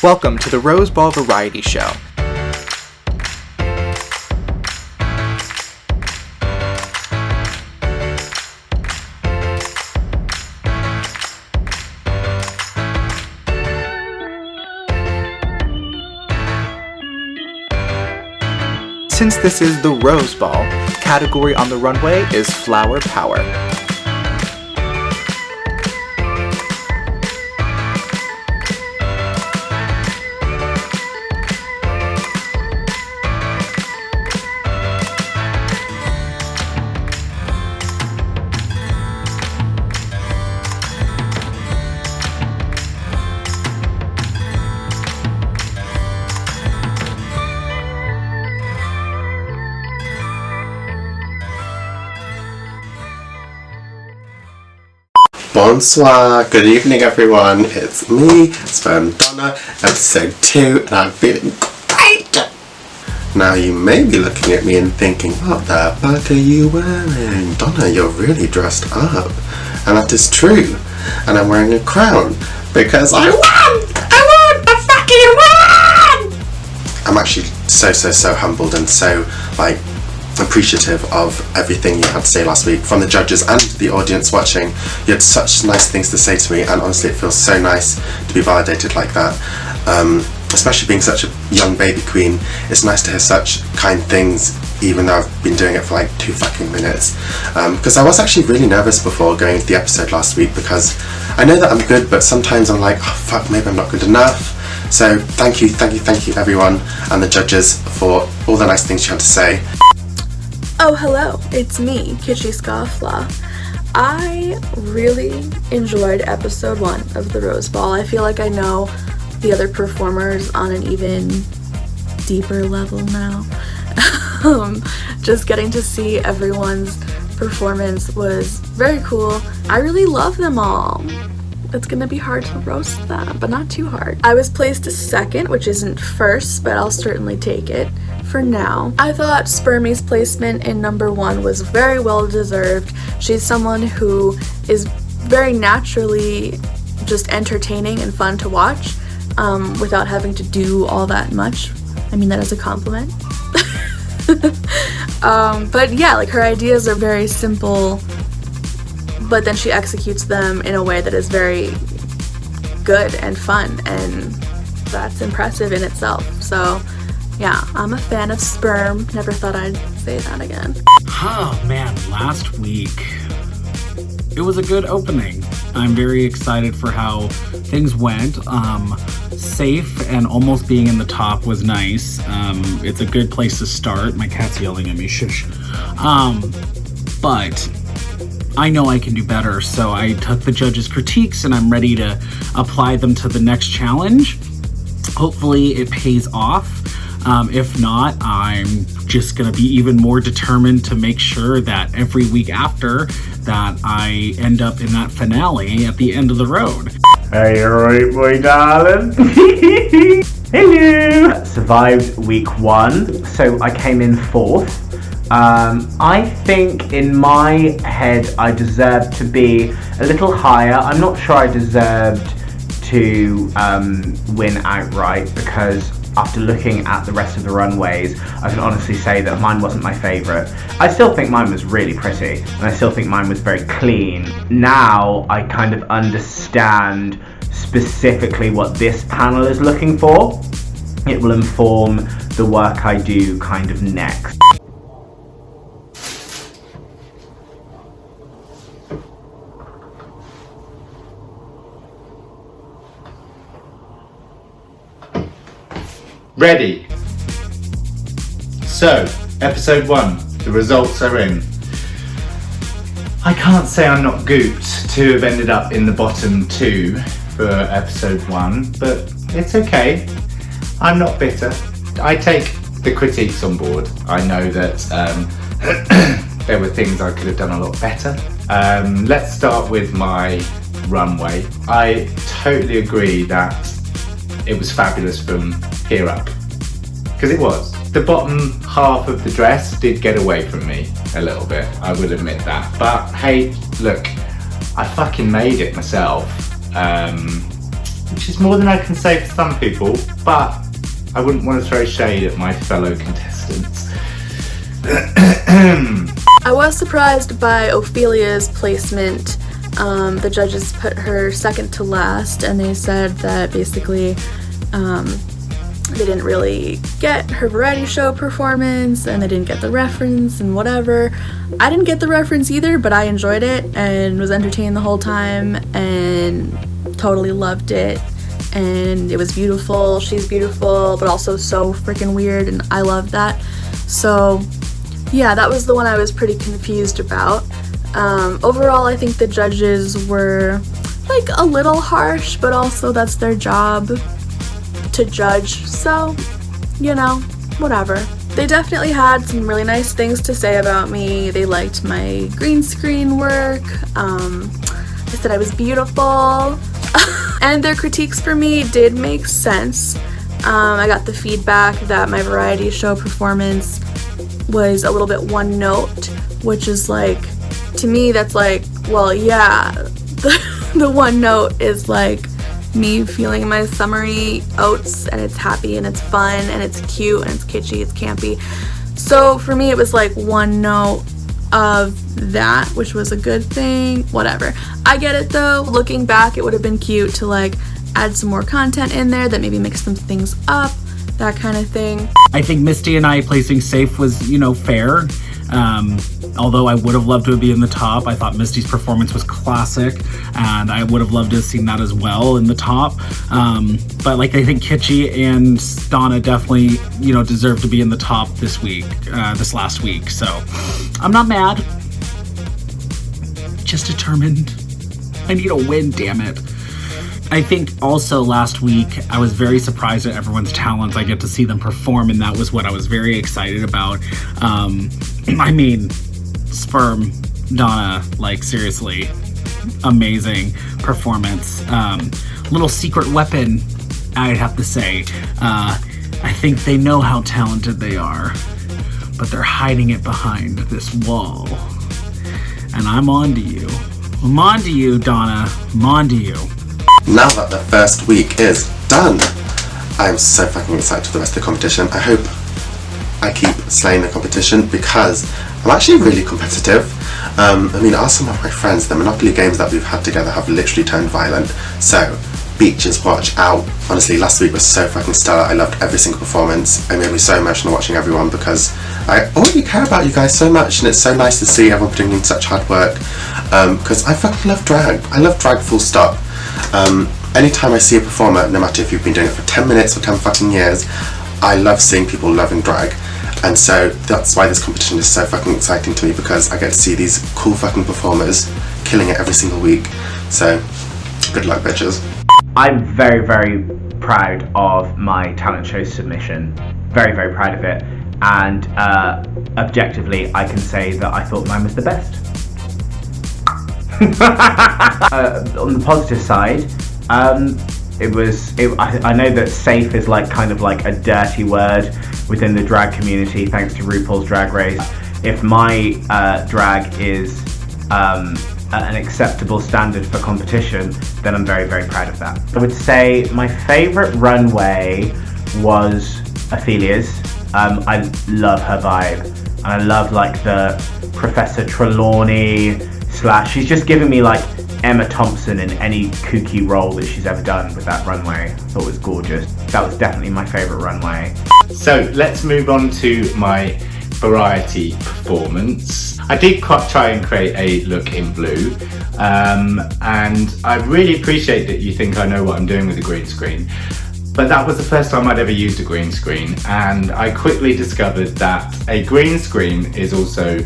Welcome to the Rose Ball Variety Show. Since this is the Rose Ball, category on the runway is Flower Power. Bonsoir, good evening everyone, it's me, Sperm Donna, episode 2, and I'm feeling great! Now you may be looking at me and thinking, what the fuck are you wearing? Donna, you're really dressed up. And that is true, and I'm wearing a crown, because I fucking won! I'm actually so humbled and so, appreciative of everything you had to say last week from the judges and the audience watching. You had such nice things to say to me, and honestly it feels so nice to be validated like that, especially being such a young baby queen. It's nice to hear such kind things, even though I've been doing it for 2 fucking minutes, because I was actually really nervous before going into the episode last week, because I know that I'm good, but sometimes I'm like, oh fuck, maybe I'm not good enough. So thank you everyone and the judges for all the nice things you had to say. Oh, hello, it's me, Kitschy Scofflaw. I really enjoyed episode 1 of the Rose Ball. I feel like I know the other performers on an even deeper level now. Just getting to see everyone's performance was very cool. I really love them all. It's gonna be hard to roast them, but not too hard. I was placed second, which isn't first, but I'll certainly take it for now. I thought Spermie's placement in number 1 was very well deserved. She's someone who is very naturally just entertaining and fun to watch, without having to do all that much. I mean that as a compliment. But yeah, her ideas are very simple, but then she executes them in a way that is very good and fun, and that's impressive in itself. So yeah, I'm a fan of Sperm. Never thought I'd say that again. Oh man, last week it was a good opening. I'm very excited for how things went. Safe and almost being in the top was nice. It's a good place to start. My cat's yelling at me, shush. But I know I can do better, so I took the judges' critiques and I'm ready to apply them to the next challenge. Hopefully it pays off. If not, I'm just gonna be even more determined to make sure that every week after that I end up in that finale at the end of the road. Hey, alright, my darling. Hello. Survived week 1, so I came in 4th. I think in my head I deserved to be a little higher. I'm not sure I deserved to win outright, because after looking at the rest of the runways, I can honestly say that mine wasn't my favourite. I still think mine was really pretty, and I still think mine was very clean. Now I kind of understand specifically what this panel is looking for. It will inform the work I do kind of next. Ready. So, episode 1, the results are in. I can't say I'm not gooped to have ended up in the bottom 2 for episode 1, but it's okay. I'm not bitter. I take the critiques on board. I know that there were things I could have done a lot better. Let's start with my runway. I totally agree that it was fabulous from here up, because it was. The bottom half of the dress did get away from me a little bit, I will admit that, but hey, look, I fucking made it myself. which is more than I can say for some people, but I wouldn't want to throw shade at my fellow contestants. I was surprised by Ophelia's placement. The judges put her second to last, and they said that basically they didn't really get her variety show performance, and they didn't get the reference and whatever. I didn't get the reference either, but I enjoyed it and was entertained the whole time and totally loved it. And it was beautiful. She's beautiful, but also so freaking weird, and I love that. So yeah, that was the one I was pretty confused about. Overall, I think the judges were like a little harsh, but also that's their job to judge, so you know, whatever. They definitely had some really nice things to say about me. They liked my green screen work. They said I was beautiful. And their critiques for me did make sense. I got the feedback that my variety show performance was a little bit one note, which is like, to me that's like, well, yeah, the one note is like me feeling my summery oats, and it's happy and it's fun and it's cute and it's kitschy, it's campy. So for me it was like one note of that, which was a good thing. Whatever, I get it though. Looking back, it would have been cute to like add some more content in there that maybe mix some things up, that kind of thing. I think Misty and I placing safe was, you know, fair. Although I would have loved to be in the top. I thought Misty's performance was classic, and I would have loved to have seen that as well in the top. But like, I think Kitschy and Donna definitely, you know, deserve to be in the top this week, this last week. So I'm not mad. Just determined. I need a win, damn it. I think also last week I was very surprised at everyone's talents. I get to see them perform, and that was what I was very excited about. I mean, Sperm, Donna, like seriously, amazing performance. Little secret weapon, I'd have to say. I think they know how talented they are, but they're hiding it behind this wall. And I'm on to you. I'm on to you, Donna. I'm on to you. Now that the first week is done, I'm so fucking excited for the rest of the competition. I hope I keep slaying the competition because I'm actually really competitive. I mean, ask some of my friends, the Monopoly games that we've had together have literally turned violent. So, Beaches, watch out. Honestly, last week was so fucking stellar. I loved every single performance. It made me so emotional watching everyone because I already care about you guys so much, and it's so nice to see everyone putting in such hard work. Because I fucking love drag. I love drag full stop. Anytime I see a performer, no matter if you've been doing it for 10 minutes or 10 fucking years, I love seeing people loving drag. And so that's why this competition is so fucking exciting to me, because I get to see these cool fucking performers killing it every single week. So, good luck, bitches. I'm very, very proud of my talent show submission. Very, very proud of it. And objectively, I can say that I thought mine was the best. On the positive side, I know that safe is like kind of like a dirty word within the drag community, thanks to RuPaul's Drag Race. If my drag is an acceptable standard for competition, then I'm very, very proud of that. I would say my favourite runway was Ophelia's. I love her vibe, and I love like the Professor Trelawney / she's just giving me like Emma Thompson in any kooky role that she's ever done with that runway. I thought it was gorgeous. That was definitely my favourite runway. So let's move on to my variety performance. I did try and create a look in blue, and I really appreciate that you think I know what I'm doing with the green screen. But that was the first time I'd ever used a green screen, and I quickly discovered that a green screen is also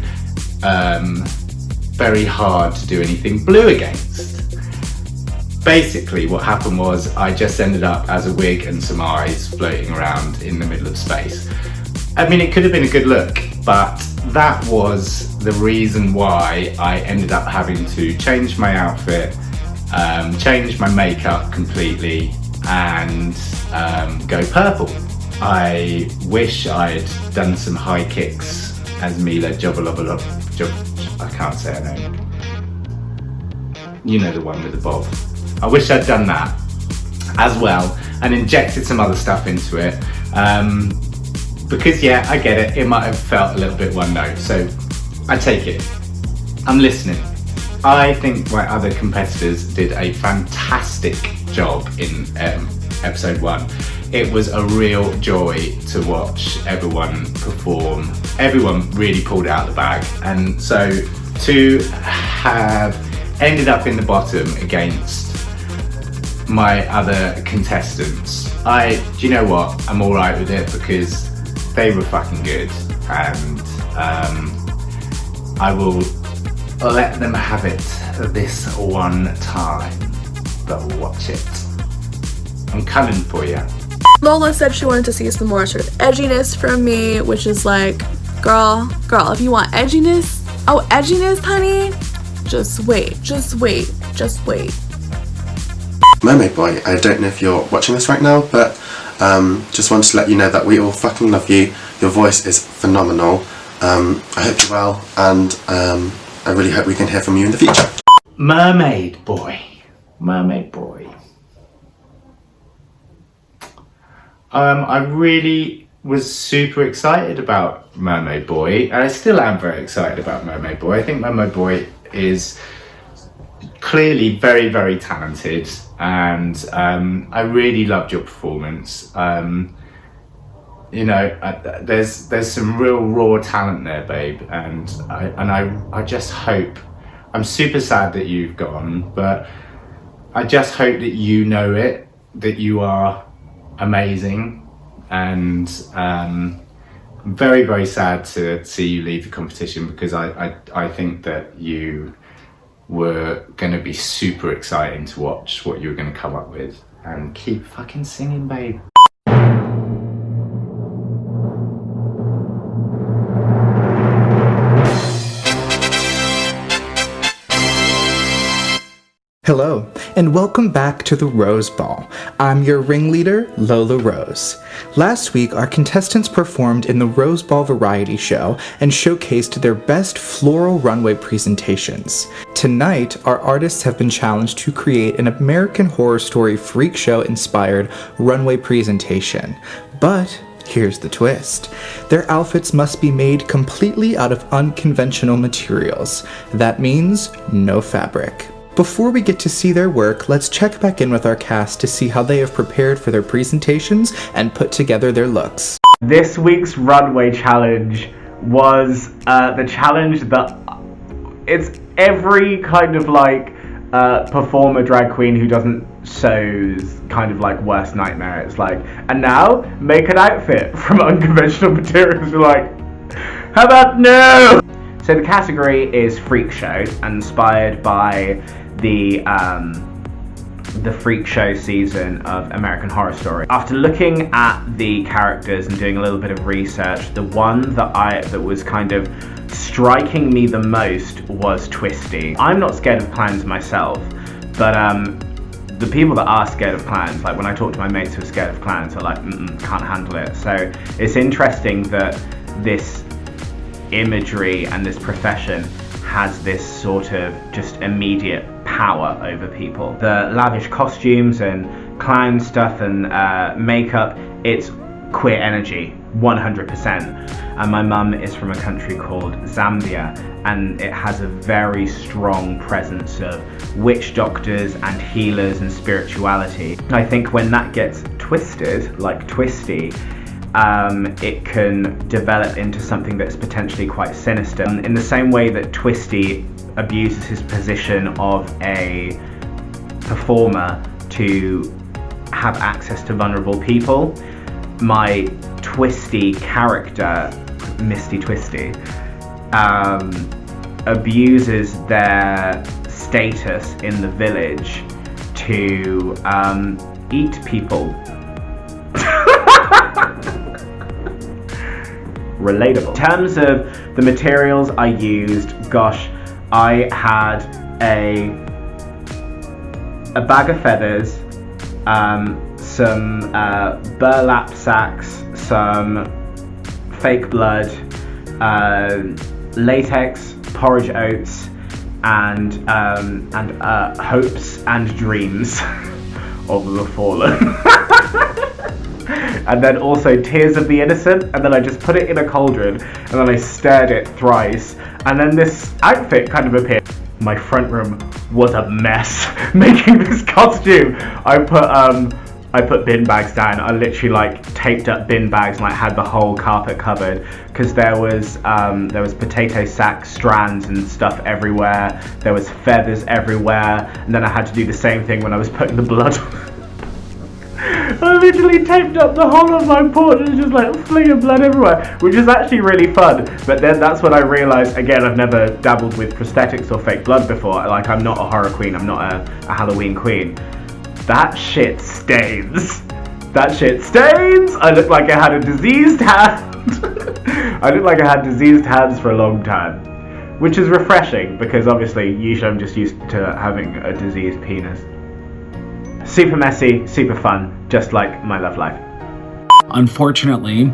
very hard to do anything blue against. Basically what happened was I just ended up as a wig and some eyes floating around in the middle of space. I mean, it could have been a good look, but that was the reason why I ended up having to change my outfit, change my makeup completely, and go purple. I wish I'd done some high kicks as Mila I can't say her name. You know, the one with the bob. I wish I'd done that. as well, and injected some other stuff into it. Because yeah, I get it, it might have felt a little bit one note, so I take it. I'm listening. I think my other competitors did a fantastic job in episode 1. It was a real joy to watch everyone perform. Everyone really pulled it out of the bag, and so to have ended up in the bottom against my other contestants, do you know what? I'm alright with it because they were fucking good, and I will let them have it this one time, but watch it. I'm coming for you. Lola said she wanted to see some more sort of edginess from me, which is like, girl, if you want edginess, honey, just wait. Mermaid Boy, I don't know if you're watching this right now, but just wanted to let you know that we all fucking love you. Your voice is phenomenal. I hope you're well, and I really hope we can hear from you in the future. Mermaid Boy. I really was super excited about Mermaid Boy, and I still am very excited about Mermaid Boy. I think Mermaid Boy is clearly very, very talented, and I really loved your performance. You know, there's some real raw talent there, babe, and I just hope. I'm super sad that you've gone, but I just hope that you know it, that you are amazing, and I'm very, very sad to see you leave the competition, because I think that you were going to be super exciting to watch what you were going to come up with, and keep fucking singing, babe. Hello, and welcome back to the Rose Ball. I'm your ringleader, Lola Rose. Last week, our contestants performed in the Rose Ball variety show and showcased their best floral runway presentations. Tonight, our artists have been challenged to create an American Horror Story freak show inspired runway presentation. But here's the twist. Their outfits must be made completely out of unconventional materials. That means no fabric. Before we get to see their work, let's check back in with our cast to see how they have prepared for their presentations and put together their looks. This week's runway challenge was the challenge that it's every kind of like performer drag queen who doesn't show's kind of like worst nightmare. It's like, and now make an outfit from unconventional materials. You're like, how about no? So the category is freak show, inspired by the freak show season of American Horror Story. After looking at the characters and doing a little bit of research, the one that was kind of striking me the most was Twisty. I'm not scared of clowns myself, but the people that are scared of clowns, like when I talk to my mates who are scared of clowns, are like, can't handle it. So it's interesting that this imagery and this profession has this sort of just immediate power over people. The lavish costumes and clown stuff and makeup, it's queer energy, 100%. And my mum is from a country called Zambia, and it has a very strong presence of witch doctors and healers and spirituality. I think when that gets twisted, like Twisty, it can develop into something that's potentially quite sinister. In the same way that Twisty abuses his position of a performer to have access to vulnerable people, my Twisty character, Misty Twisty, abuses their status in the village to eat people. Relatable. In terms of the materials I used, gosh, I had a bag of feathers, some burlap sacks, some fake blood, latex, porridge oats, and hopes and dreams. of the fallen. And then also Tears of the Innocent, and then I just put it in a cauldron, and then I stirred it thrice, and then this outfit kind of appeared. My front room was a mess making this costume. I put bin bags down. I literally like taped up bin bags and like had the whole carpet covered because there was potato sack strands and stuff everywhere. There was feathers everywhere, and then I had to do the same thing when I was putting the blood on. I literally taped up the whole of my porch and just like flinging blood everywhere, which is actually really fun. But then that's when I realised, again, I've never dabbled with prosthetics or fake blood before. Like, I'm not a horror queen, I'm not a Halloween queen. That shit stains. That shit stains! I look like I had a diseased hand. I look like I had diseased hands for a long time. Which is refreshing, because obviously usually I'm just used to having a diseased penis. Super messy, super fun, just like my love life. Unfortunately,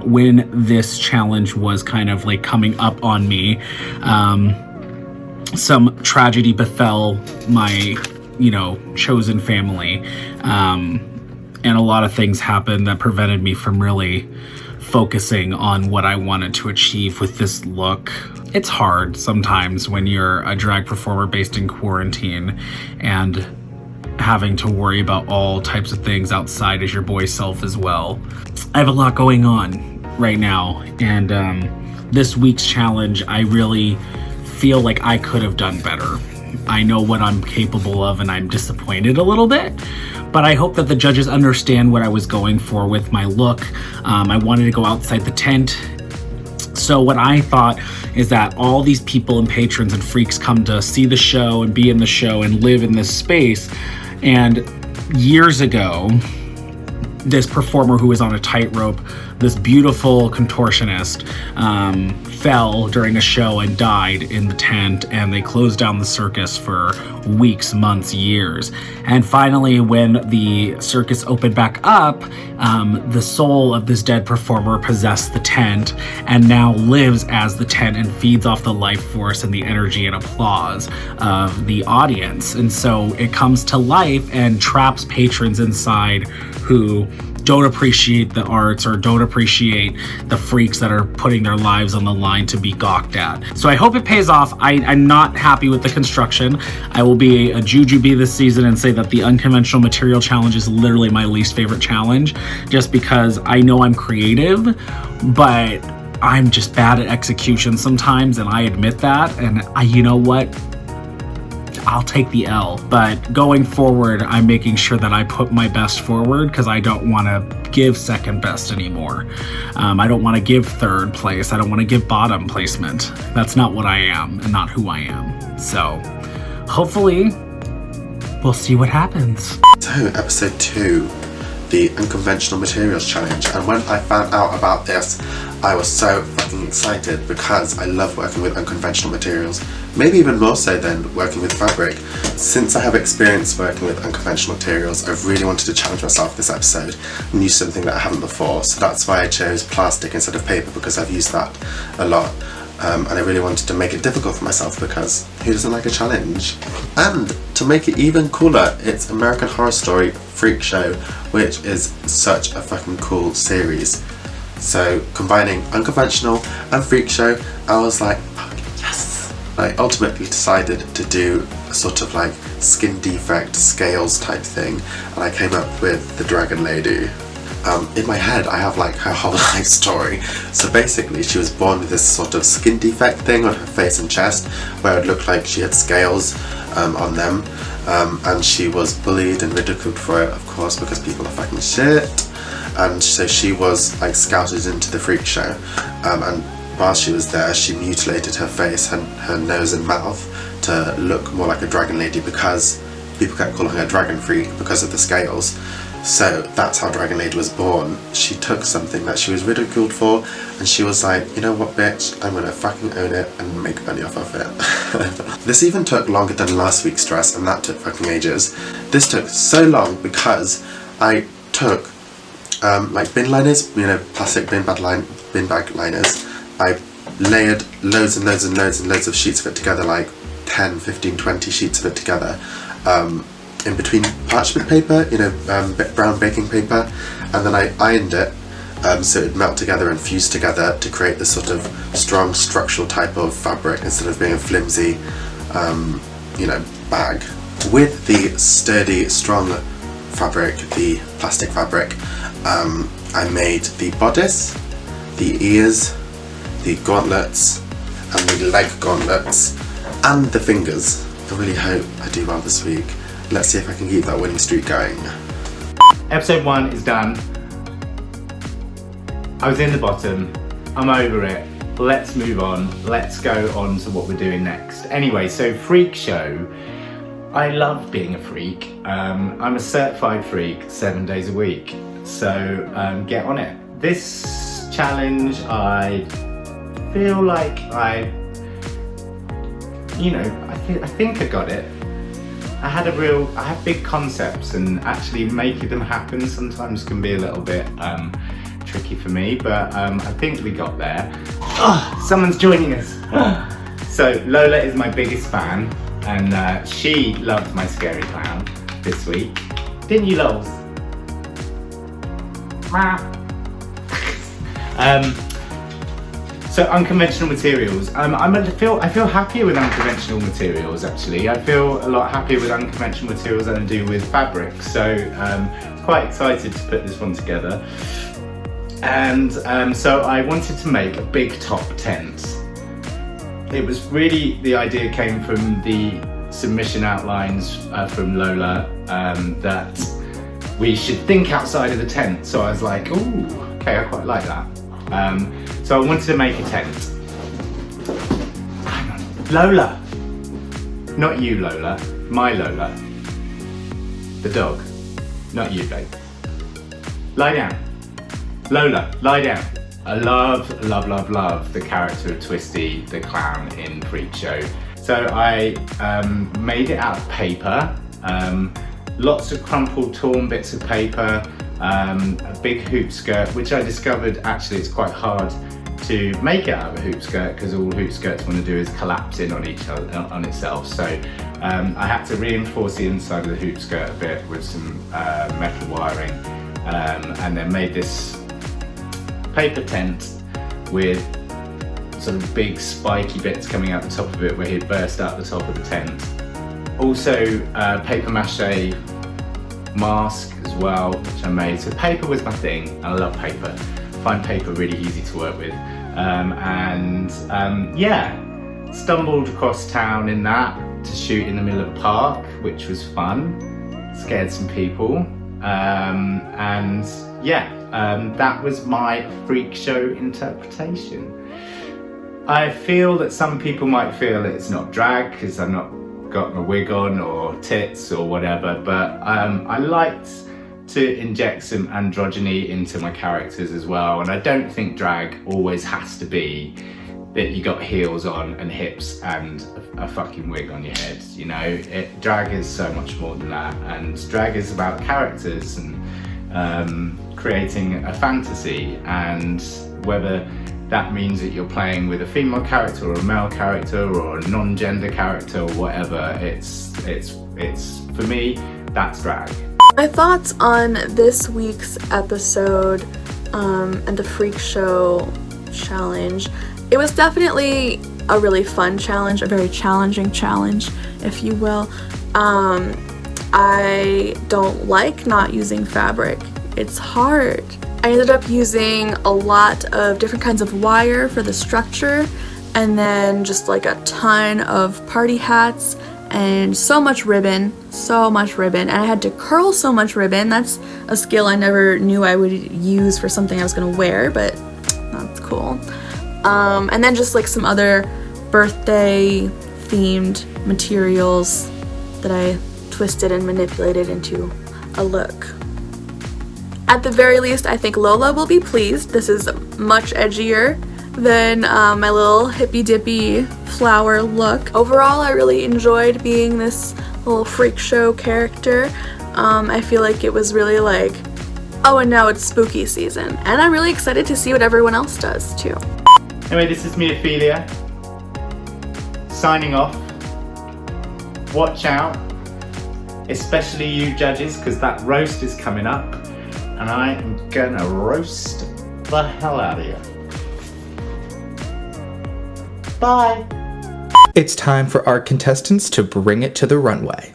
when this challenge was kind of like coming up on me, some tragedy befell my, chosen family. And a lot of things happened that prevented me from really focusing on what I wanted to achieve with this look. It's hard sometimes when you're a drag performer based in quarantine and having to worry about all types of things outside as your boy self as well. I have a lot going on right now, and this week's challenge, I really feel like I could have done better. I know what I'm capable of, and I'm disappointed a little bit, but I hope that the judges understand what I was going for with my look. I wanted to go outside the tent. So what I thought is that all these people and patrons and freaks come to see the show and be in the show and live in this space. And years ago, this performer who was on a tightrope, this beautiful contortionist, fell during a show and died in the tent, and they closed down the circus for weeks, months, years. And finally, when the circus opened back up, the soul of this dead performer possessed the tent and now lives as the tent and feeds off the life force and the energy and applause of the audience. And so it comes to life and traps patrons inside who don't appreciate the arts or don't appreciate the freaks that are putting their lives on the line to be gawked at. So I hope it pays off. I'm not happy with the construction. I will be a jujube this season and say that the unconventional material challenge is literally my least favorite challenge, just because I know I'm creative, but I'm just bad at execution sometimes, and I admit that. And you know what? I'll take the L, but going forward, I'm making sure that I put my best forward because I don't want to give second best anymore. I don't want to give third place. I don't want to give bottom placement. That's not what I am and not who I am. So hopefully we'll see what happens. So episode 2, the unconventional materials challenge, and when I found out about this, I was so fucking excited because I love working with unconventional materials, maybe even more so than working with fabric. Since I have experience working with unconventional materials, I've really wanted to challenge myself this episode and use something that I haven't before, so that's why I chose plastic instead of paper, because I've used that a lot. And I really wanted to make it difficult for myself because who doesn't like a challenge? And to make it even cooler, it's American Horror Story Freak Show, which is such a fucking cool series. So combining unconventional and freak show, I was like, fuck yes! I ultimately decided to do a sort of like skin defect scales type thing, and I came up with the Dragon Lady. In my head, I have like her whole life story. So basically, she was born with this sort of skin defect thing on her face and chest, where it looked like she had scales on them, and she was bullied and ridiculed for it, of course, because people are fucking shit. And so she was like scouted into the freak show, and while she was there, she mutilated her face, her nose and mouth to look more like a dragon lady because people kept calling her dragon freak because of the scales. So that's how Dragon Lady was born. She took something that she was ridiculed for, and she was like, you know what, bitch, I'm gonna fucking own it and make money off of it. This even took longer than last week's dress, and that took fucking ages. This took so long because I took like bin liners, plastic bin bag liners. I layered loads and loads and loads and loads of sheets of it together, like 10, 15, 20 sheets of it together. in between parchment paper, brown baking paper, and then I ironed it so it would melt together and fuse together to create this sort of strong structural type of fabric instead of being a flimsy, bag. With the sturdy, strong fabric, the plastic fabric, I made the bodice, the ears, the gauntlets, and the leg gauntlets, and the fingers. I really hope I do well this week. Let's see if I can keep that winning streak going. Episode 1 is done. I was in the bottom. I'm over it. Let's move on. Let's go on to what we're doing next. Anyway, so freak show. I love being a freak. I'm a certified freak 7 days a week. So get on it. This challenge, I feel like I think I got it. I have big concepts, and actually making them happen sometimes can be a little bit tricky for me, but I think we got there. Oh, someone's joining us. So Lola is my biggest fan, and she loved my scary clown this week. Didn't you, Lols? So unconventional materials. I feel happier with unconventional materials actually. I feel a lot happier with unconventional materials than I do with fabric. So quite excited to put this one together. And so I wanted to make a big top tent. It was really, the idea came from the submission outlines from Lola that we should think outside of the tent. So I was like, ooh, okay, I quite like that. So I wanted to make a tent. Hang on, Lola. Not you, Lola. My Lola. The dog. Not you, babe. Lie down. Lola, lie down. I love the character of Twisty, the clown in Freak Show. So I made it out of paper. Lots of crumpled, torn bits of paper. A big hoop skirt, which I discovered actually it's quite hard to make it out of a hoop skirt because all hoop skirts want to do is collapse in on itself. So I had to reinforce the inside of the hoop skirt a bit with some metal wiring, and then made this paper tent with sort of big spiky bits coming out the top of it where he'd burst out the top of the tent. Also paper mache mask as well, which I made. So paper was my thing, and I love paper. I find paper really easy to work with. Stumbled across town in that to shoot in the middle of a park, which was fun. Scared some people. That was my freak show interpretation. I feel that some people might feel it's not drag because I'm not got my wig on or tits or whatever, but I liked to inject some androgyny into my characters as well, and I don't think drag always has to be that you got heels on and hips and a fucking wig on your head, drag is so much more than that, and drag is about characters and creating a fantasy, and whether that means that you're playing with a female character or a male character or a non-gender character or whatever, it's for me, that's drag. My thoughts on this week's episode and the Freak Show challenge. It was definitely a really fun challenge, a very challenging challenge, if you will. I don't like not using fabric. It's hard. I ended up using a lot of different kinds of wire for the structure, and then just like a ton of party hats and so much ribbon, and I had to curl so much ribbon. That's a skill I never knew I would use for something I was gonna wear, but that's cool. And then just like some other birthday themed materials that I twisted and manipulated into a look. At the very least, I think Lola will be pleased. This is much edgier than my little hippy-dippy flower look. Overall, I really enjoyed being this little freak show character. I feel like it was really like, oh, and now it's spooky season. And I'm really excited to see what everyone else does, too. Anyway, this is me, Ophelia, signing off. Watch out. especially you judges, because that roast is coming up, and I am gonna roast the hell out of you. Bye. It's time for our contestants to bring it to the runway.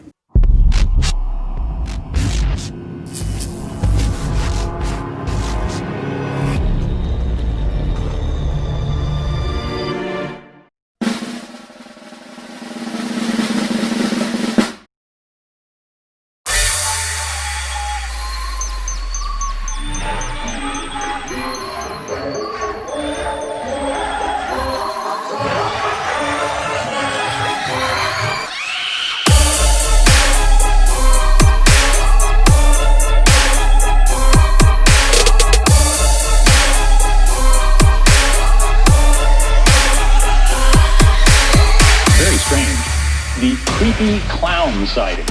The creepy clown sightings,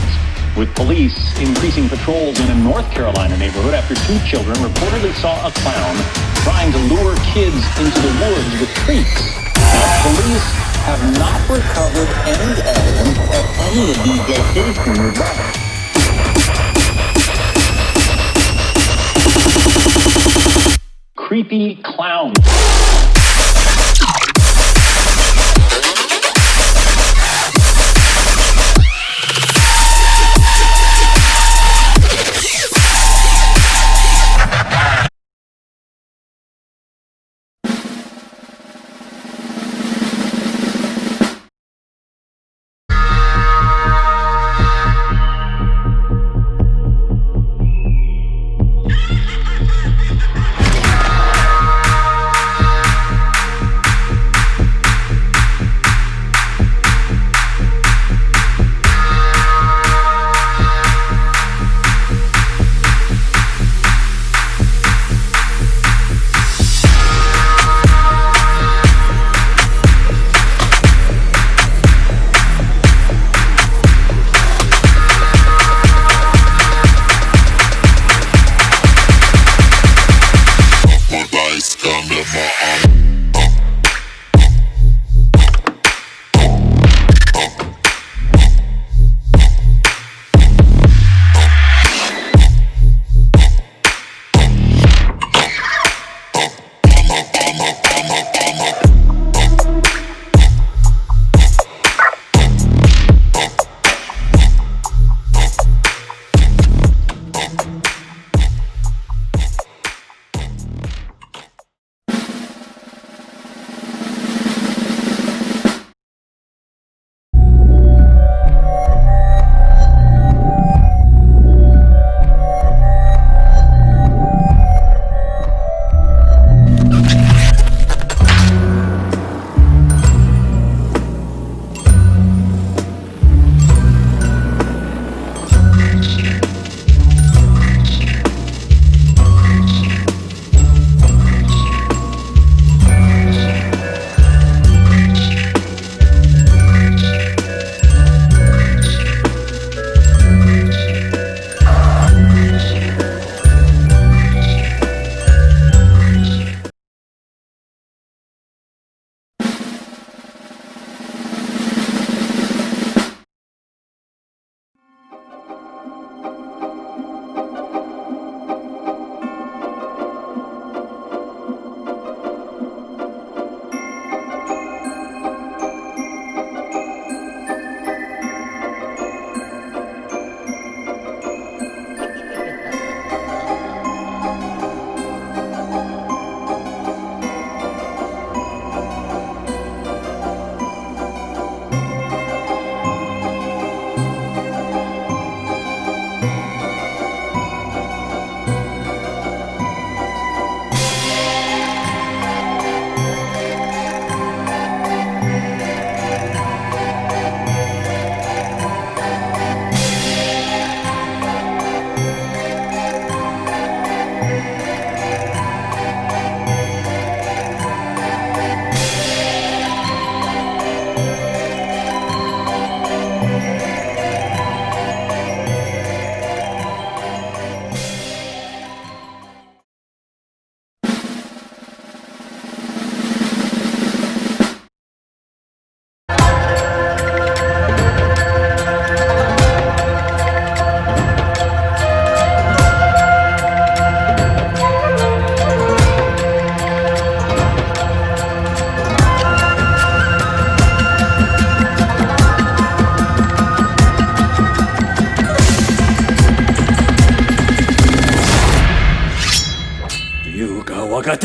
with police increasing patrols in a North Carolina neighborhood after 2 children reportedly saw a clown trying to lure kids into the woods with treats. Now, police have not recovered any evidence of any of these locations. Creepy clown. Going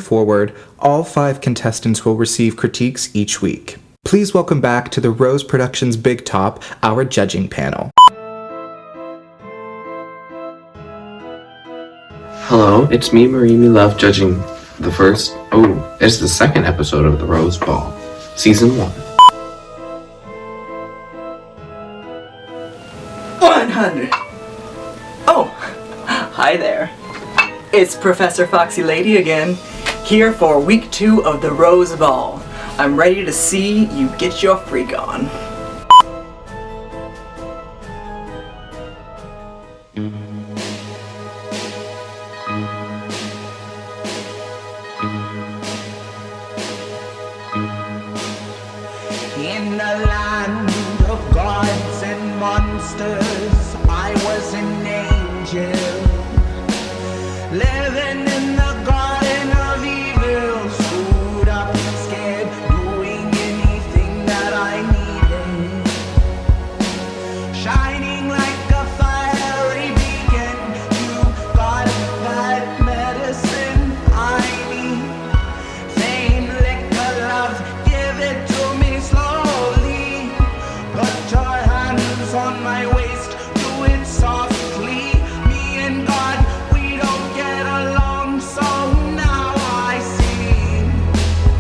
forward, all 5 contestants will receive critiques each week. Please welcome back to the Rose Productions Big Top, our judging panel. Hello, it's me, Marie Me Love, judging it's the second episode of the Rose Ball, Season 1. 100. Oh, hi there. It's Professor Foxy Lady again, here for week 2 of the Rose Ball. I'm ready to see you get your freak on. In the land of gods and monsters, I was an angel, living in the garden of evil, screwed up, scared, doing anything that I needed, shining like a fiery beacon. You got that medicine I need, fame, liquor, love, give it to me slowly, put your hands on my waist, do it softly, me and God, we don't get along, so now I see,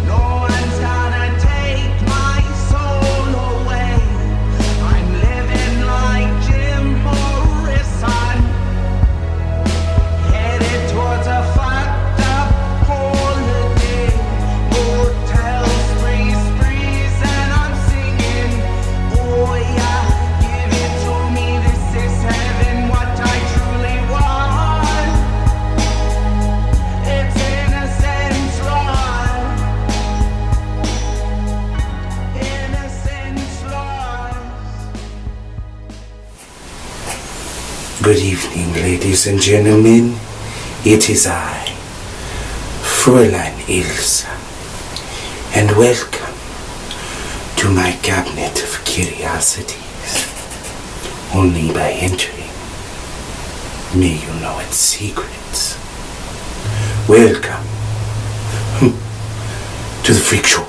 no one's gonna take my soul away, I'm living like Jim Morrison, headed towards a fucked up holiday, hotels, sprees, and I'm singing, oh yeah, give it to me, this is heaven, what I truly want, it's innocence lost, innocence lost. Good evening, ladies and gentlemen. It is I, Fräulein Ilse, and welcome to my cabinet of curiosities. Only by entering may you know its secrets. Welcome to the Freak Show.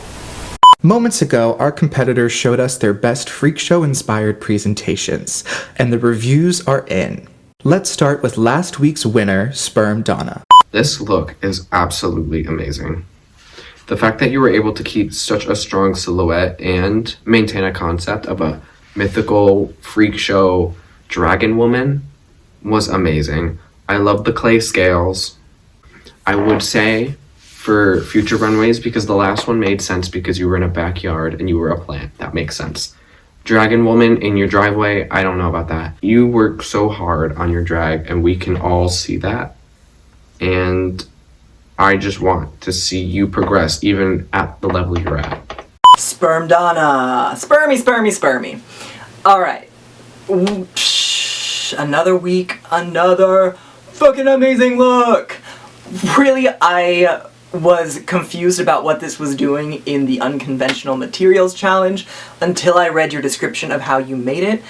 Moments ago, our competitors showed us their best freak show-inspired presentations, and the reviews are in. Let's start with last week's winner, Sperm Donna. This look is absolutely amazing. The fact that you were able to keep such a strong silhouette and maintain a concept of a mythical freak show dragon woman was amazing. I love the clay scales. I would say for future runways, because the last one made sense because you were in a backyard and you were a plant. That makes sense. Dragon woman in your driveway, I don't know about that. You work so hard on your drag and we can all see that. And I just want to see you progress even at the level you're at. Sperm Donna. Spermy, spermy, spermy. Alright. Another week, another fucking amazing look. Really, I was confused about what this was doing in the unconventional materials challenge until I read your description of how you made it.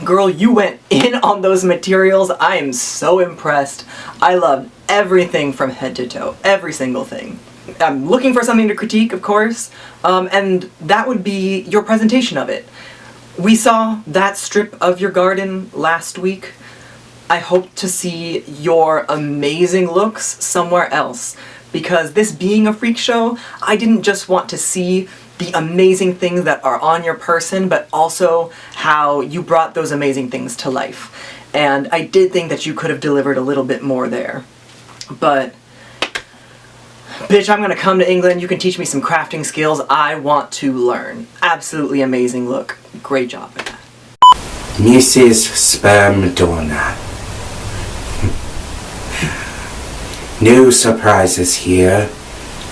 Girl, you went in on those materials. I am so impressed. I loved everything from head to toe, every single thing. I'm looking for something to critique, of course, and that would be your presentation of it. We saw that strip of your garden last week. I hope to see your amazing looks somewhere else, because this being a freak show, I didn't just want to see the amazing things that are on your person, but also how you brought those amazing things to life. And I did think that you could have delivered a little bit more there. But, bitch, I'm gonna come to England, you can teach me some crafting skills, I want to learn. Absolutely amazing look. Great job at that. Mrs. Sperm Donna. No surprises here.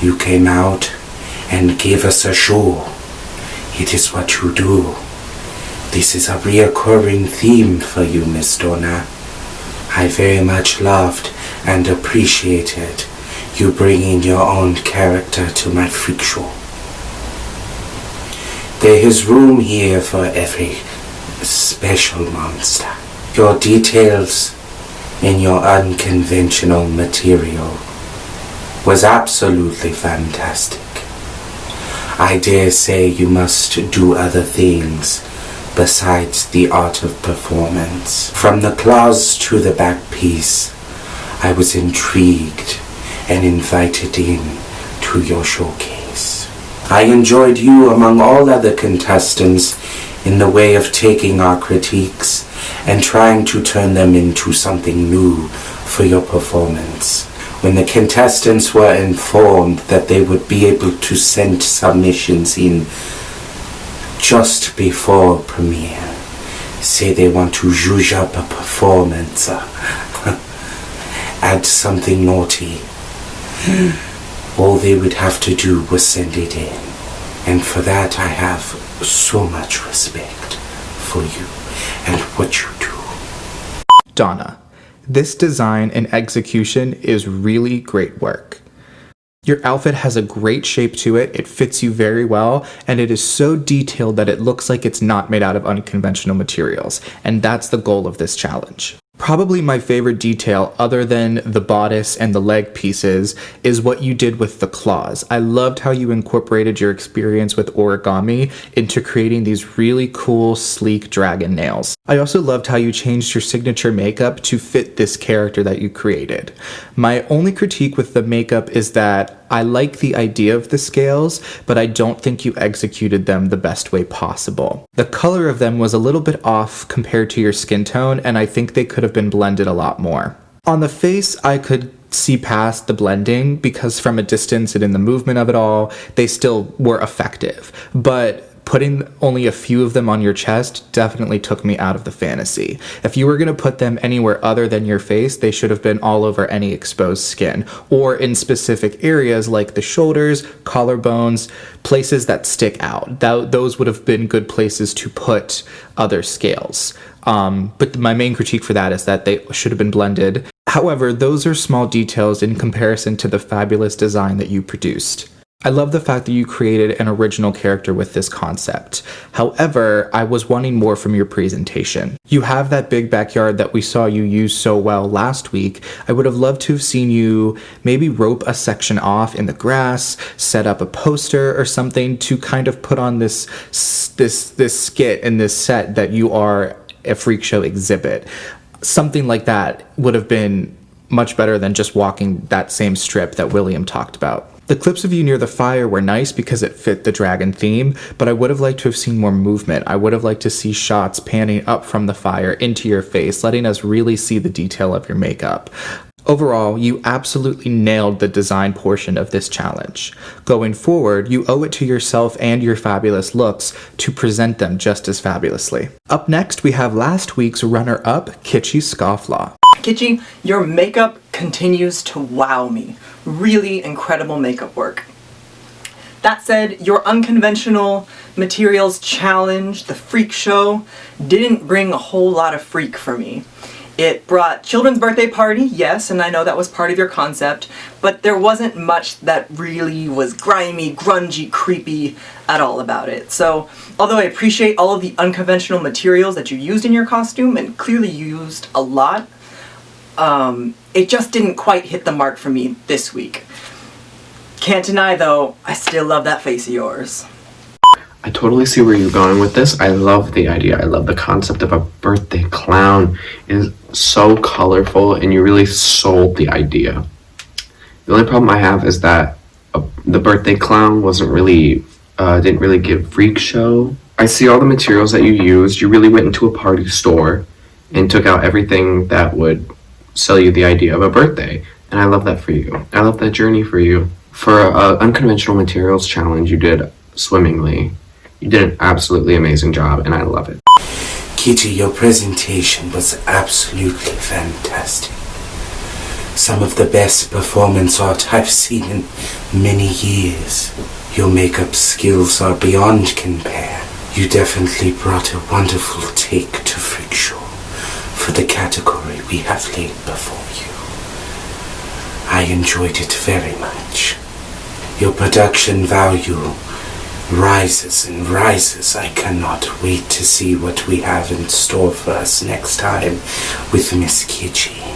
You came out and gave us a show. It is what you do. This is a reoccurring theme for you, Miss Donna. I very much loved and appreciated you bringing your own character to my freak show. There is room here for every special monster. Your details in your unconventional material was absolutely fantastic. I dare say you must do other things besides the art of performance. From the claws to the back piece, I was intrigued and invited in to your showcase. I enjoyed you among all other contestants in the way of taking our critiques and trying to turn them into something new for your performance. When the contestants were informed that they would be able to send submissions in just before premiere, say they want to zhuzh up a performance, add something naughty, all they would have to do was send it in. And for that I have so much respect for you and what you do. Donna, this design and execution is really great work. Your outfit has a great shape to it, it fits you very well, and it is so detailed that it looks like it's not made out of unconventional materials, and that's the goal of this challenge. Probably my favorite detail, other than the bodice and the leg pieces, is what you did with the claws. I loved how you incorporated your experience with origami into creating these really cool, sleek dragon nails. I also loved how you changed your signature makeup to fit this character that you created. My only critique with the makeup is that I like the idea of the scales, but I don't think you executed them the best way possible. The color of them was a little bit off compared to your skin tone, and I think they could have been blended a lot more. On the face, I could see past the blending because from a distance and in the movement of it all, they still were effective. But putting only a few of them on your chest definitely took me out of the fantasy. If you were going to put them anywhere other than your face, they should have been all over any exposed skin, or in specific areas like the shoulders, collarbones, places that stick out. Those would have been good places to put other scales. But my main critique for that is that they should have been blended. However, those are small details in comparison to the fabulous design that you produced. I love the fact that you created an original character with this concept. However, I was wanting more from your presentation. You have that big backyard that we saw you use so well last week. I would have loved to have seen you maybe rope a section off in the grass, set up a poster or something to kind of put on this skit and this set that you are a freak show exhibit. Something like that would have been much better than just walking that same strip that William talked about. The clips of you near the fire were nice because it fit the dragon theme, but I would have liked to have seen more movement. I would have liked to see shots panning up from the fire into your face, letting us really see the detail of your makeup. Overall, you absolutely nailed the design portion of this challenge. Going forward, you owe it to yourself and your fabulous looks to present them just as fabulously. Up next, we have last week's runner-up, Kitschy Scofflaw. Kitschy, your makeup continues to wow me. Really incredible makeup work. That said, your unconventional materials challenge, the freak show, didn't bring a whole lot of freak for me. It brought children's birthday party, yes, and I know that was part of your concept, but there wasn't much that really was grimy, grungy, creepy at all about it. So, although I appreciate all of the unconventional materials that you used in your costume, and clearly you used a lot, it just didn't quite hit the mark for me this week. Can't deny, though, I still love that face of yours. I totally see where you're going with this. I love the idea. I love the concept of a birthday clown. It is so colorful, and you really sold the idea. The only problem I have is that the birthday clown wasn't really, didn't really give freak show. I see all the materials that you used. You really went into a party store and took out everything that would sell you the idea of a birthday. And I love that for you. I love that journey for you. For an unconventional materials challenge, you did swimmingly. You did an absolutely amazing job, and I love it. Kitty, your presentation was absolutely fantastic. Some of the best performance art I've seen in many years. Your makeup skills are beyond compare. You definitely brought a wonderful take to Freak Show for the category we have laid before you. I enjoyed it very much. Your production value rises and rises. I cannot wait to see what we have in store for us next time with Miss Kitschy.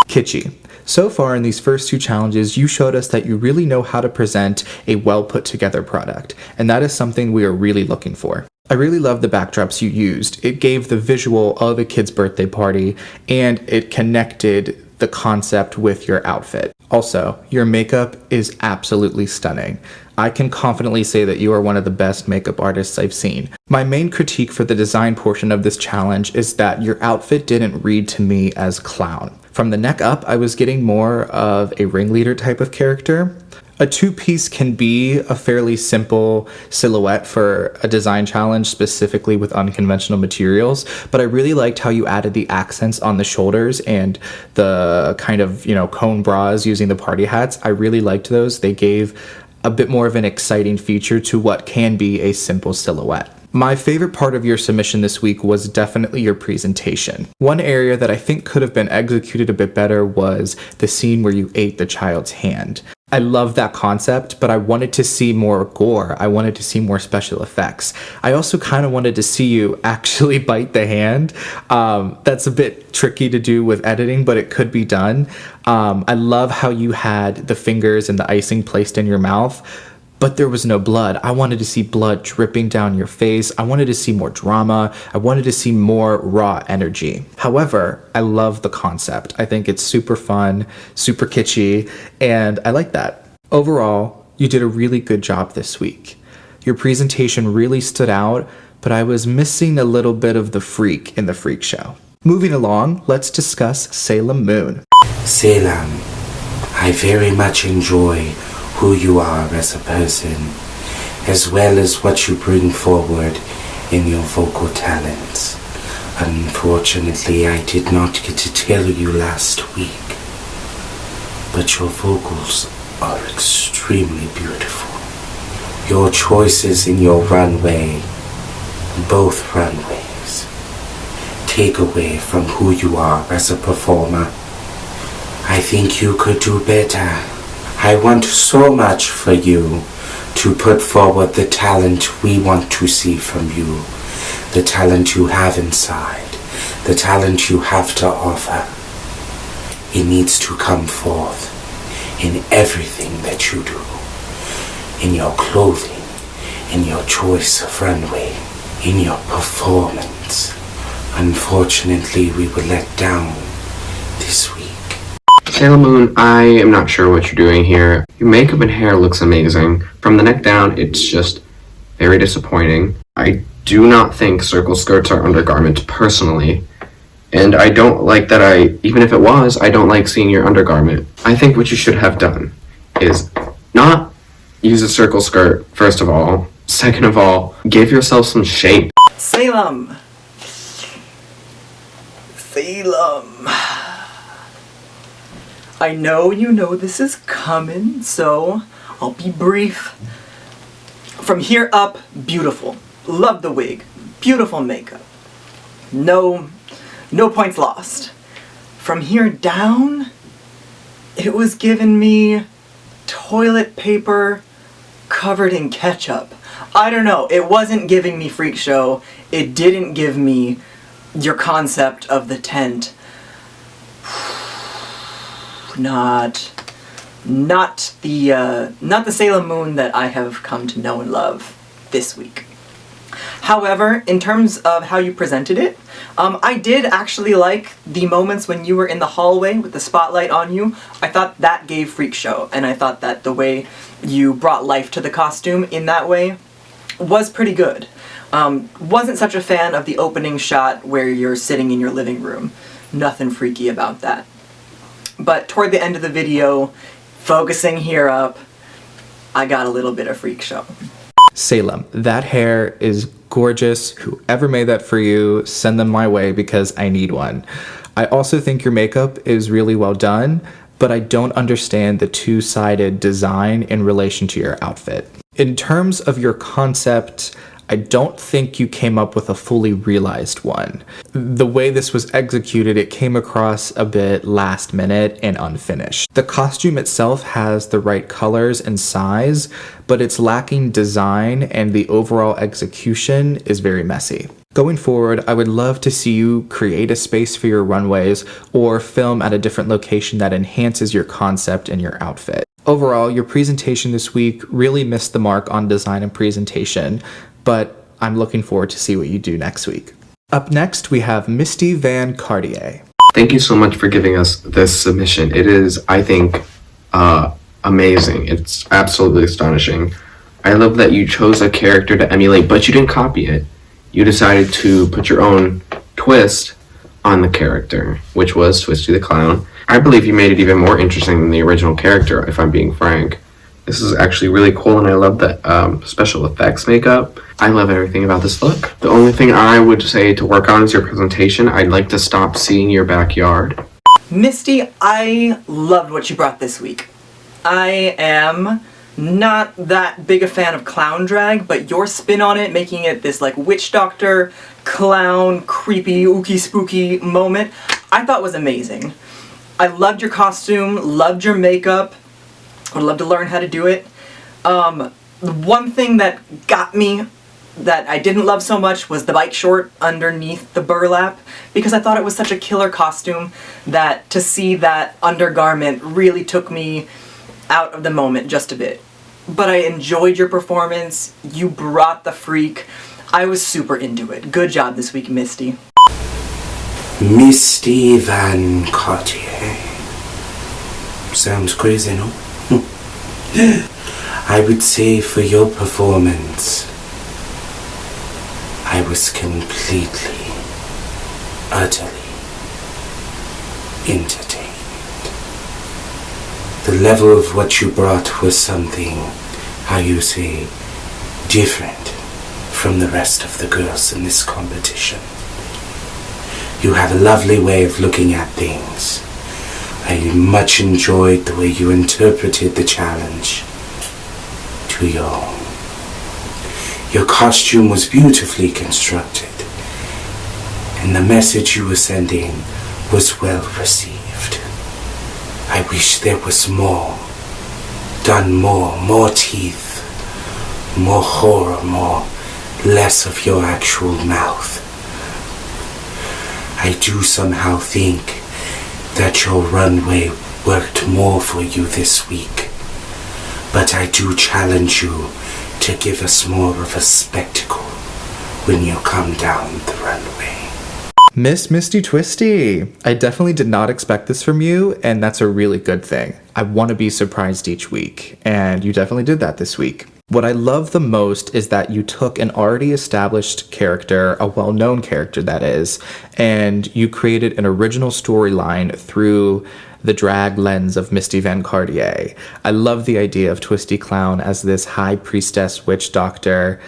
Kitschy. So far in these first two challenges, you showed us that you really know how to present a well put together product, and that is something we are really looking for. I really love the backdrops you used. It gave the visual of a kid's birthday party, and it connected the concept with your outfit. Also, your makeup is absolutely stunning. I can confidently say that you are one of the best makeup artists I've seen. My main critique for the design portion of this challenge is that your outfit didn't read to me as clown. From the neck up, I was getting more of a ringleader type of character. A two-piece can be a fairly simple silhouette for a design challenge, specifically with unconventional materials, but I really liked how you added the accents on the shoulders and the kind of, cone bras using the party hats. I really liked those. They gave a bit more of an exciting feature to what can be a simple silhouette. My favorite part of your submission this week was definitely your presentation. One area that I think could have been executed a bit better was the scene where you ate the child's hand. I love that concept, but I wanted to see more gore. I wanted to see more special effects. I also kind of wanted to see you actually bite the hand. That's a bit tricky to do with editing, but it could be done. I love how you had the fingers and the icing placed in your mouth, but there was no blood. I wanted to see blood dripping down your face. I wanted to see more drama. I wanted to see more raw energy. However, I love the concept. I think it's super fun, super kitschy, and I like that. Overall, you did a really good job this week. Your presentation really stood out, but I was missing a little bit of the freak in the freak show. Moving along, let's discuss Salem Moon. Salem, I very much enjoy who you are as a person, as well as what you bring forward in your vocal talents. Unfortunately, I did not get to tell you last week, but your vocals are extremely beautiful. Your choices in your runway, both runways, take away from who you are as a performer. I think you could do better. I want so much for you to put forward the talent we want to see from you, the talent you have inside, the talent you have to offer. It needs to come forth in everything that you do, in your clothing, in your choice of runway, in your performance. Unfortunately, we were let down this week. Sailor Moon, I am not sure what you're doing here. Your makeup and hair looks amazing. From the neck down, it's just very disappointing. I do not think circle skirts are undergarments personally. And I don't like that even if it was, I don't like seeing your undergarment. I think what you should have done is not use a circle skirt, first of all. Second of all, give yourself some shape. Salem! I know you know this is coming, so I'll be brief. From here up, beautiful. Love the wig. Beautiful makeup. No points lost. From here down, it was giving me toilet paper covered in ketchup. I don't know, it wasn't giving me freak show. It didn't give me your concept of the tent. Not the Salem Moon that I have come to know and love this week. However, in terms of how you presented it, I did actually like the moments when you were in the hallway with the spotlight on you. I thought that gave freak show, and I thought that the way you brought life to the costume in that way was pretty good. Wasn't such a fan of the opening shot where you're sitting in your living room. Nothing freaky about that. But toward the end of the video, focusing here up, I got a little bit of freak show. Salem, that hair is gorgeous. Whoever made that for you, send them my way because I need one. I also think your makeup is really well done, but I don't understand the two-sided design in relation to your outfit. In terms of your concept, I don't think you came up with a fully realized one. The way this was executed, it came across a bit last minute and unfinished. The costume itself has the right colors and size, but it's lacking design and the overall execution is very messy. Going forward, I would love to see you create a space for your runways or film at a different location that enhances your concept and your outfit. Overall, your presentation this week really missed the mark on design and presentation, but I'm looking forward to see what you do next week. Up next, we have Misty Van Cartier. Thank you so much for giving us this submission. It is, I think, amazing. It's absolutely astonishing. I love that you chose a character to emulate, but you didn't copy it. You decided to put your own twist on the character, which was Twisty the Clown. I believe you made it even more interesting than the original character, if I'm being frank. This is actually really cool, and I love the special effects makeup. I love everything about this look. The only thing I would say to work on is your presentation. I'd like to stop seeing your backyard. Misty, I loved what you brought this week. I am not that big a fan of clown drag, but your spin on it, making it this like witch doctor, clown, creepy, ooky spooky moment, I thought was amazing. I loved your costume, loved your makeup. Would love to learn how to do it. The one thing that got me that I didn't love so much was the bike short underneath the burlap, because I thought it was such a killer costume that to see that undergarment really took me out of the moment just a bit. But I enjoyed your performance. You brought the freak. I was super into it. Good job this week, Misty. Misty Van Cartier. Sounds crazy, no? I would say for your performance, I was completely, utterly entertained. The level of what you brought was something, how you say, different from the rest of the girls in this competition. You have a lovely way of looking at things. I much enjoyed the way you interpreted the challenge to your own. Your costume was beautifully constructed, and the message you were sending was well received. I wish there was more, done more teeth, more horror, less of your actual mouth. I do somehow think that your runway worked more for you this week, but I do challenge you to give us more of a spectacle when you come down the runway. Miss Misty Twisty, I definitely did not expect this from you, and that's a really good thing. I want to be surprised each week, and you definitely did that this week. What I love the most is that you took an already established character, a well-known character that is, and you created an original storyline through the drag lens of Misty Van Cartier. I love the idea of Twisty Clown as this high priestess witch doctor.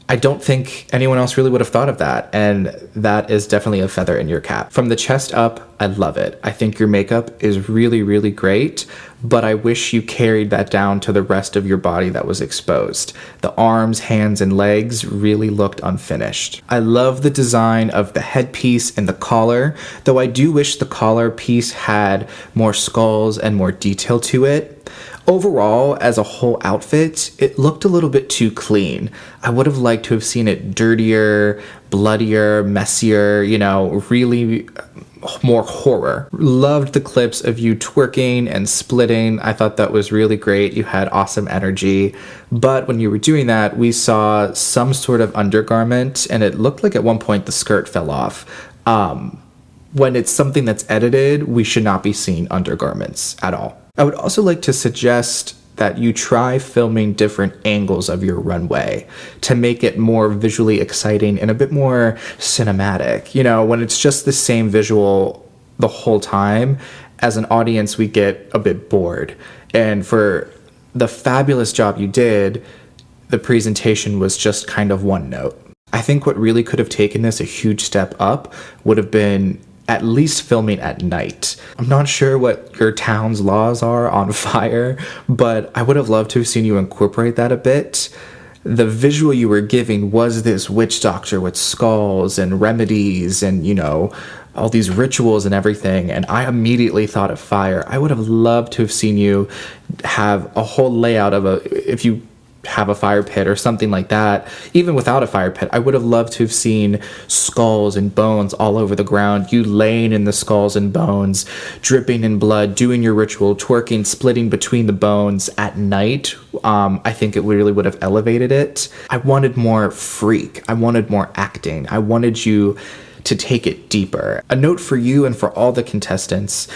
I don't think anyone else really would have thought of that, and that is definitely a feather in your cap. From the chest up, I love it. I think your makeup is really, really great, but I wish you carried that down to the rest of your body that was exposed. The arms, hands, and legs really looked unfinished. I love the design of the headpiece and the collar, though I do wish the collar piece had more skulls and more detail to it. Overall, as a whole outfit, it looked a little bit too clean. I would have liked to have seen it dirtier, bloodier, messier, really more horror. Loved the clips of you twerking and splitting. I thought that was really great. You had awesome energy. But when you were doing that, we saw some sort of undergarment, and it looked like at one point the skirt fell off. When it's something that's edited, we should not be seeing undergarments at all. I would also like to suggest that you try filming different angles of your runway to make it more visually exciting and a bit more cinematic. When it's just the same visual the whole time, as an audience, we get a bit bored. And for the fabulous job you did, the presentation was just kind of one note. I think what really could have taken this a huge step up would have been at least filming at night. I'm not sure what your town's laws are on fire, but I would have loved to have seen you incorporate that a bit. the visual you were giving was this witch doctor with skulls and remedies and, you know, all these rituals and everything, and I immediately thought of fire. I would have loved to have seen you have a whole layout of if you have a fire pit or something like that. Even without a fire pit, I would have loved to have seen skulls and bones all over the ground, you laying in the skulls and bones, dripping in blood, doing your ritual, twerking, splitting between the bones at night. I think it really would have elevated it. I wanted more freak. I wanted more acting. I wanted you to take it deeper. A note for you and for all the contestants: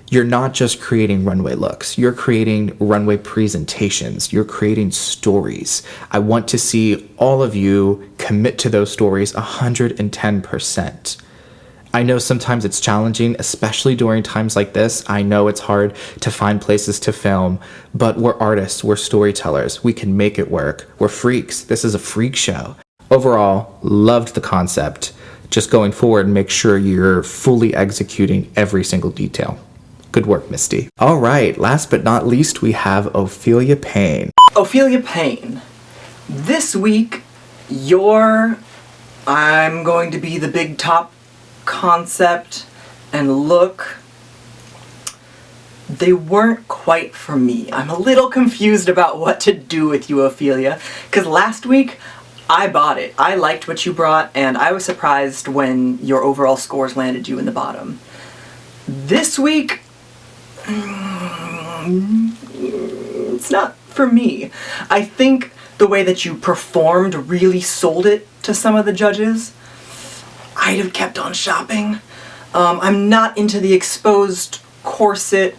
you're not just creating runway looks, you're creating runway presentations, you're creating stories. I want to see all of you commit to those stories 110%. I know sometimes it's challenging, especially during times like this. I know it's hard to find places to film, but we're artists, we're storytellers, we can make it work. We're freaks, this is a freak show. Overall, loved the concept. Just going forward, make sure you're fully executing every single detail. Good work, Misty. All right, last but not least, we have Ophelia Payne. Ophelia Payne, this week, I'm going to be the big top concept and look. They weren't quite for me. I'm a little confused about what to do with you, Ophelia, because last week, I bought it. I liked what you brought, and I was surprised when your overall scores landed you in the bottom. This week, it's not for me. I think the way that you performed really sold it to some of the judges. I'd have kept on shopping. I'm not into the exposed corset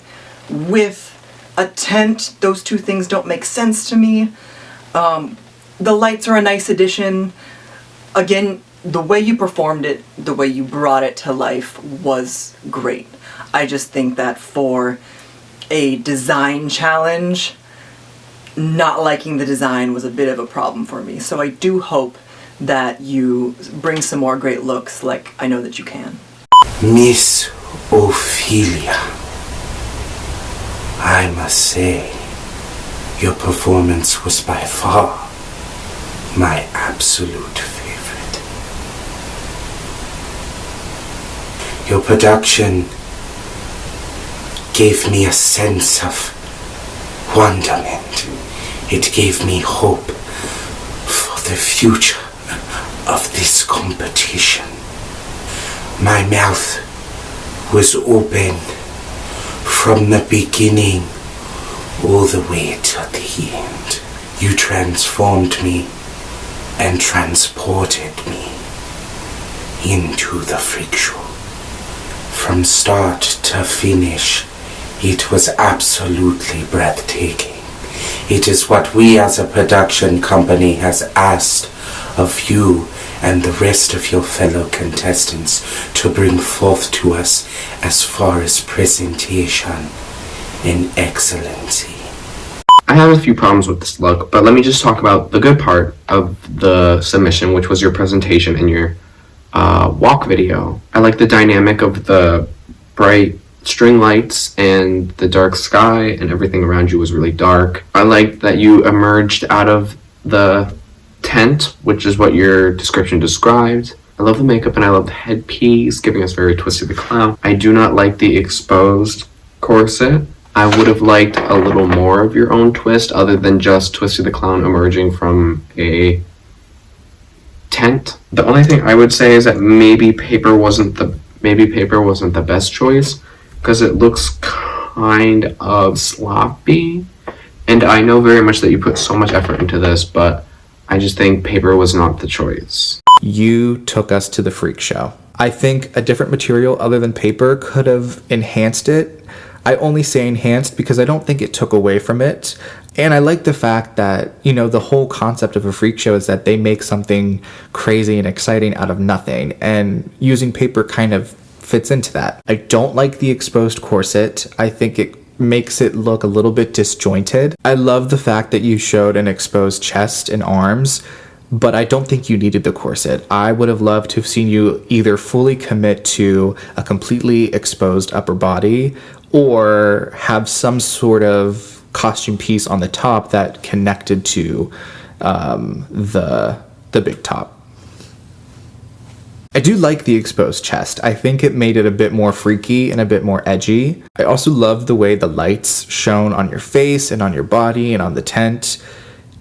with a tent. Those two things don't make sense to me. The lights are a nice addition. Again, the way you performed it, the way you brought it to life was great. I just think that for a design challenge, not liking the design was a bit of a problem for me. So I do hope that you bring some more great looks like I know that you can. Miss Ophelia, I must say, your performance was by far my absolute favorite. Your production gave me a sense of wonderment. It gave me hope for the future of this competition. My mouth was open from the beginning all the way to the end. You transformed me and transported me into the freak show. From start to finish, it was absolutely breathtaking. It is what we as a production company has asked of you and the rest of your fellow contestants to bring forth to us as far as presentation and excellency. I have a few problems with this look, but let me just talk about the good part of the submission, which was your presentation and your walk video. I like the dynamic of the bright string lights and the dark sky, and everything around you was really dark. I liked that you emerged out of the tent, which is what your description described. I love the makeup and I love the headpiece, giving us very Twisty the Clown. I do not like the exposed corset. I would have liked a little more of your own twist other than just Twisty the Clown emerging from a tent. The only thing I would say is that maybe paper wasn't the best choice because it looks kind of sloppy. And I know very much that you put so much effort into this, but I just think paper was not the choice. You took us to the freak show. I think a different material other than paper could have enhanced it. I only say enhanced because I don't think it took away from it. And I like the fact that, you know, the whole concept of a freak show is that they make something crazy and exciting out of nothing. And using paper kind of fits into that. I don't like the exposed corset. I think it makes it look a little bit disjointed. I love the fact that you showed an exposed chest and arms, but I don't think you needed the corset. I would have loved to have seen you either fully commit to a completely exposed upper body or have some sort of costume piece on the top that connected to the big top. I do like the exposed chest. I think it made it a bit more freaky and a bit more edgy. I also love the way the lights shone on your face and on your body and on the tent.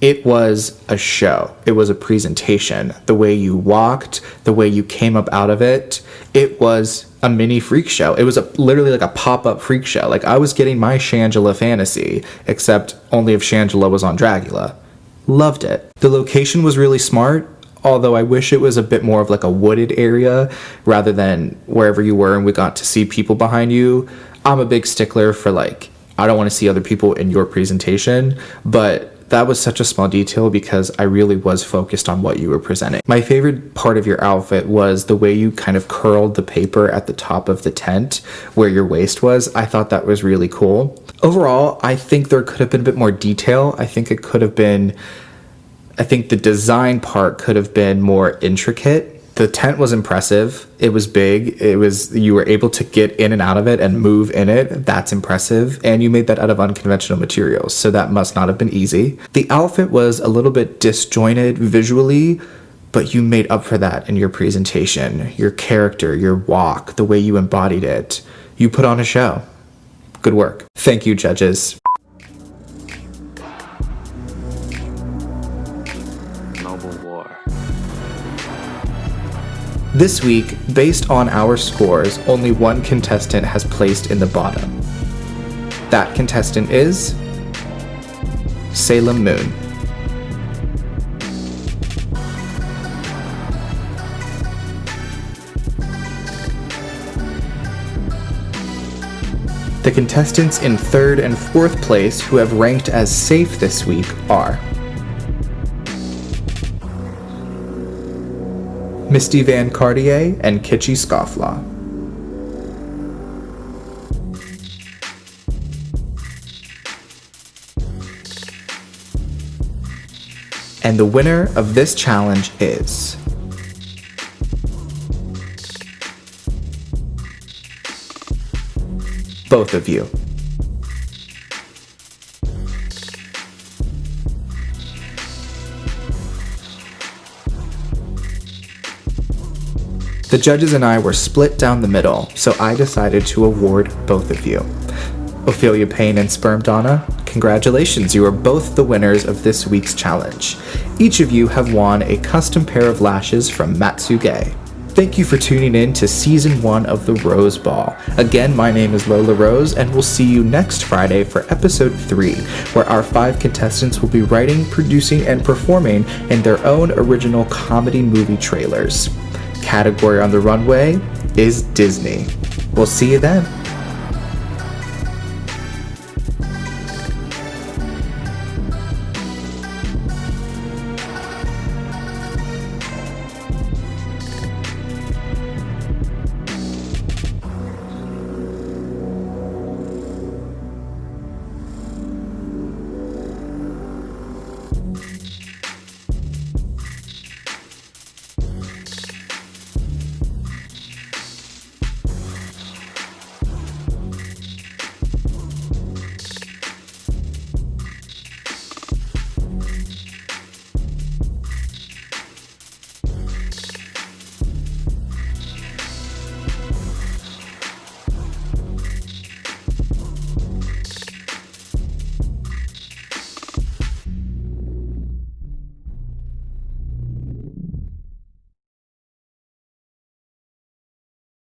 It was a show. It was a presentation. The way you walked, the way you came up out of it, it was a mini freak show. It was literally like a pop-up freak show. Like, I was getting my Shangela fantasy, except only if Shangela was on Dragula. Loved it. The location was really smart, although I wish it was a bit more of like a wooded area rather than wherever you were and we got to see people behind you. I'm a big stickler for, like, I don't want to see other people in your presentation, but that was such a small detail because I really was focused on what you were presenting. My favorite part of your outfit was the way you kind of curled the paper at the top of the tent where your waist was. I thought that was really cool. Overall, I think there could have been a bit more detail. I think the design part could have been more intricate. The tent was impressive. It was big. You were able to get in and out of it and move in it. That's impressive. And you made that out of unconventional materials, so that must not have been easy. The outfit was a little bit disjointed visually, but you made up for that in your presentation, your character, your walk, the way you embodied it. You put on a show. Good work. Thank you, judges. This week, based on our scores, only one contestant has placed in the bottom. That contestant is Salem Moon. The contestants in 3rd and 4th place who have ranked as safe this week are Misty Van Cartier and Kitschy Scofflaw. And the winner of this challenge is both of you. The judges and I were split down the middle, so I decided to award both of you. Ophelia Payne and Sperm Donna, congratulations, you are both the winners of this week's challenge. Each of you have won a custom pair of lashes from Matsuge. Thank you for tuning in to Season 1 of The Rose Ball. Again, my name is Lola Rose, and we'll see you next Friday for Episode 3, where our 5 contestants will be writing, producing, and performing in their own original comedy movie trailers. Category on the runway is Disney. We'll see you then.